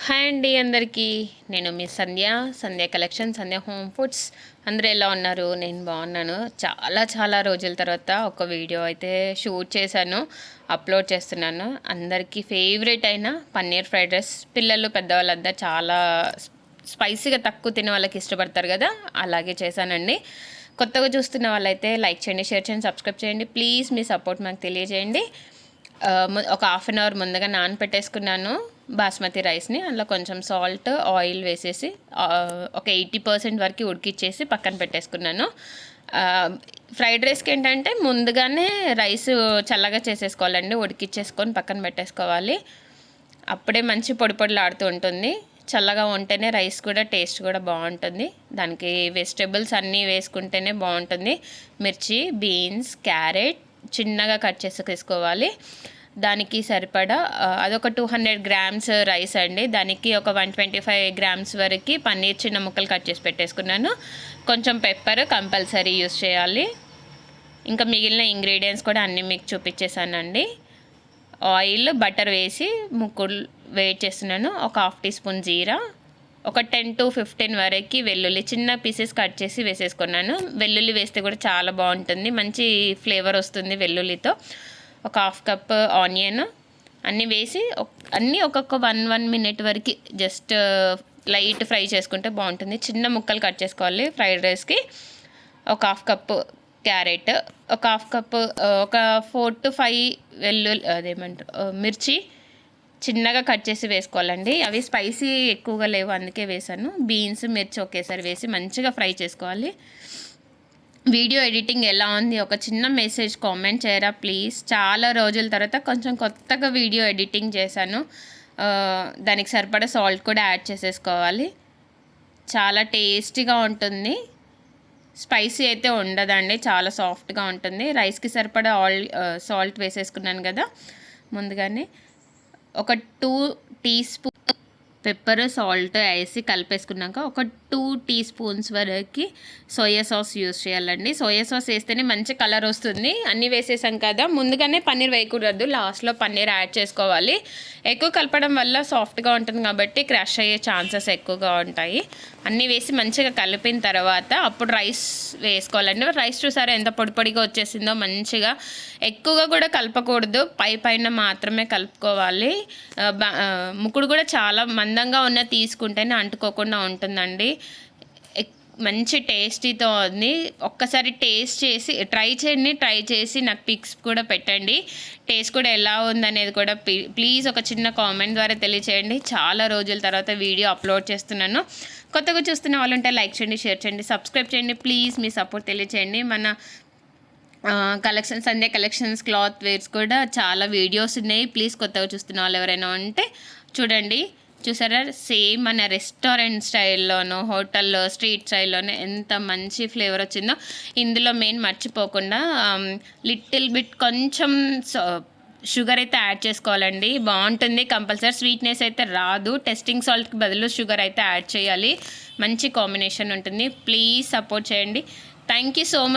Hi అండి అందరికీ. నేను మీ సంధ్య కలెక్షన్, సంధ్య హోమ్ ఫుడ్స్. అందరూ ఎలా ఉన్నారు? నేను బాగున్నాను. చాలా రోజుల తర్వాత ఒక వీడియో అయితే షూట్ చేశాను, అప్లోడ్ చేస్తున్నాను. అందరికీ ఫేవరెట్ అయిన పన్నీర్ ఫ్రైడ్ రైస్. పిల్లలు పెద్దవాళ్ళంతా చాలా స్పైసీగా తక్కువ తినే వాళ్ళకి ఇష్టపడతారు కదా, అలాగే చేశానండి. కొత్తగా చూస్తున్న వాళ్ళైతే లైక్ చేయండి, షేర్ చేయండి, సబ్స్క్రైబ్ చేయండి. ప్లీజ్ మీ సపోర్ట్ మాకు తెలియజేయండి. ఒక హాఫ్ అన్ అవర్ ముందుగా నానపెట్టేసుకున్నాను బాస్మతి రైస్ని. అందులో కొంచెం సాల్ట్, ఆయిల్ వేసేసి ఒక 80% వరకు ఉడికిచ్చేసి పక్కన పెట్టేసుకున్నాను. ఫ్రైడ్ రైస్కి ఏంటంటే ముందుగానే రైస్ చల్లగా చేసేసుకోవాలండి, ఉడికిచ్చేసుకొని పక్కన పెట్టేసుకోవాలి. అప్పుడే మంచి పొడి పొడిలాడుతూ ఉంటుంది. చల్లగా ఉంటేనే రైస్ కూడా టేస్ట్ కూడా బాగుంటుంది. దానికి వెజిటేబుల్స్ అన్నీ వేసుకుంటేనే బాగుంటుంది. మిర్చి, బీన్స్, క్యారెట్ చిన్నగా కట్ చేసి తీసుకోవాలి. దానికి సరిపడా అదొక 200 గ్రామ్స్ రైస్ అండి. దానికి ఒక 125 గ్రామ్స్ వరకు పన్నీర్ చిన్న ముక్కలు కట్ చేసి పెట్టేసుకున్నాను. కొంచెం పెప్పర్ కంపల్సరీ యూస్ చేయాలి. ఇంకా మిగిలిన ఇంగ్రీడియంట్స్ కూడా అన్నీ మీకు చూపించేసానండి. ఆయిల్, బటర్ వేసి ముక్కలు వేడి చేస్తున్నాను. ఒక హాఫ్ టీ స్పూన్ జీరా, ఒక 10 to 15 వరకు వెల్లుల్లి చిన్న పీసెస్ కట్ చేసి వేసేసుకున్నాను. వెల్లుల్లి వేస్తే కూడా చాలా బాగుంటుంది, మంచి ఫ్లేవర్ వస్తుంది వెల్లుల్లితో. ఒక హాఫ్ కప్ ఆనియన్ అన్నీ వేసి అన్నీ ఒక్కొక్క 1 minute వరకు జస్ట్ లైట్ ఫ్రై చేసుకుంటే బాగుంటుంది. చిన్న ముక్కలు కట్ చేసుకోవాలి ఫ్రైడ్ రైస్కి. ఒక హాఫ్ కప్పు క్యారెట్, ఒక హాఫ్ కప్పు ఒక 4 to 5 మిర్చి చిన్నగా కట్ చేసి వేసుకోవాలండి. అవి స్పైసీ ఎక్కువగా లేవు, అందుకే వేసాను. బీన్స్, మిర్చి ఒకేసారి వేసి మంచిగా ఫ్రై చేసుకోవాలి. వీడియో ఎడిటింగ్ ఎలా ఉంది, ఒక చిన్న మెసేజ్ కామెంట్ చేయరా ప్లీజ్. చాలా రోజుల తర్వాత కొంచెం కొత్తగా వీడియో ఎడిటింగ్ చేశాను. దానికి సరిపడా సాల్ట్ కూడా యాడ్ చేసేసుకోవాలి. చాలా టేస్టీగా ఉంటుంది. స్పైసీ అయితే ఉండదండి, చాలా సాఫ్ట్గా ఉంటుంది. రైస్కి సరిపడా సాల్ట్ వేసేసుకున్నాను కదా ముందుగానే. ఒక 2 టీ స్పూన్ పెప్పర్, సాల్ట్ వేసి కలిపేసుకున్నాక ఒక 2 టీ స్పూన్స్ వరకు సోయా సాస్ యూస్ చేయాలండి. సోయా సాస్ వేస్తేనే మంచి కలర్ వస్తుంది. అన్నీ వేసేసాం కదా, ముందుగానే పన్నీర్ వేయకూడదు, లాస్ట్లో పన్నీర్ యాడ్ చేసుకోవాలి. ఎక్కువ కలపడం వల్ల సాఫ్ట్గా ఉంటుంది కాబట్టి క్రష్ అయ్యే ఛాన్సెస్ ఎక్కువగా ఉంటాయి. అన్నీ వేసి మంచిగా కలిపిన తర్వాత అప్పుడు రైస్ వేసుకోవాలండి. రైస్ చూసారా ఎంత పొడి పొడిగా వచ్చేసిందో మంచిగా. ఎక్కువగా కూడా కలపకూడదు, పైన మాత్రమే కలుపుకోవాలి. ముక్కుడు కూడా చాలా మందంగా ఉన్న తీసుకుంటేనే అంటుకోకుండా ఉంటుందండి. మంచి టేస్టీతో ఉంది. ఒక్కసారి టేస్ట్ చేసి ట్రై చేసి నాకు పిక్స్ కూడా పెట్టండి. టేస్ట్ కూడా ఎలా ఉందనేది కూడా ప్లీజ్ ఒక చిన్న కామెంట్ ద్వారా తెలియచేయండి. చాలా రోజుల తర్వాత వీడియో అప్లోడ్ చేస్తున్నాను. కొత్తగా చూస్తున్న వాళ్ళు ఉంటే లైక్ చేయండి, షేర్ చేయండి, సబ్స్క్రైబ్ చేయండి. ప్లీజ్ మీ సపోర్ట్ తెలియచేయండి. మన సంధ్య కలెక్షన్స్ క్లాత్ వేర్స్ కూడా చాలా వీడియోస్ ఉన్నాయి. ప్లీజ్ కొత్తగా చూస్తున్న వాళ్ళు ఎవరైనా ఉంటే చూడండి. చూసారా, సేమ్ మన రెస్టారెంట్ స్టైల్లోనో హోటల్లో స్ట్రీట్ స్టైల్లోనే ఎంత మంచి ఫ్లేవర్ వచ్చిందో. ఇందులో మెయిన్ మర్చిపోకుండా లిటిల్ బిట్ కొంచెం షుగర్ అయితే యాడ్ చేసుకోవాలండి, బాగుంటుంది. కంపల్సరీ స్వీట్నెస్ అయితే రాదు. టెస్టింగ్ సాల్ట్కి బదులు షుగర్ అయితే యాడ్ చేయాలి, మంచి కాంబినేషన్ ఉంటుంది. ప్లీజ్ సపోర్ట్ చేయండి. Thank you so much.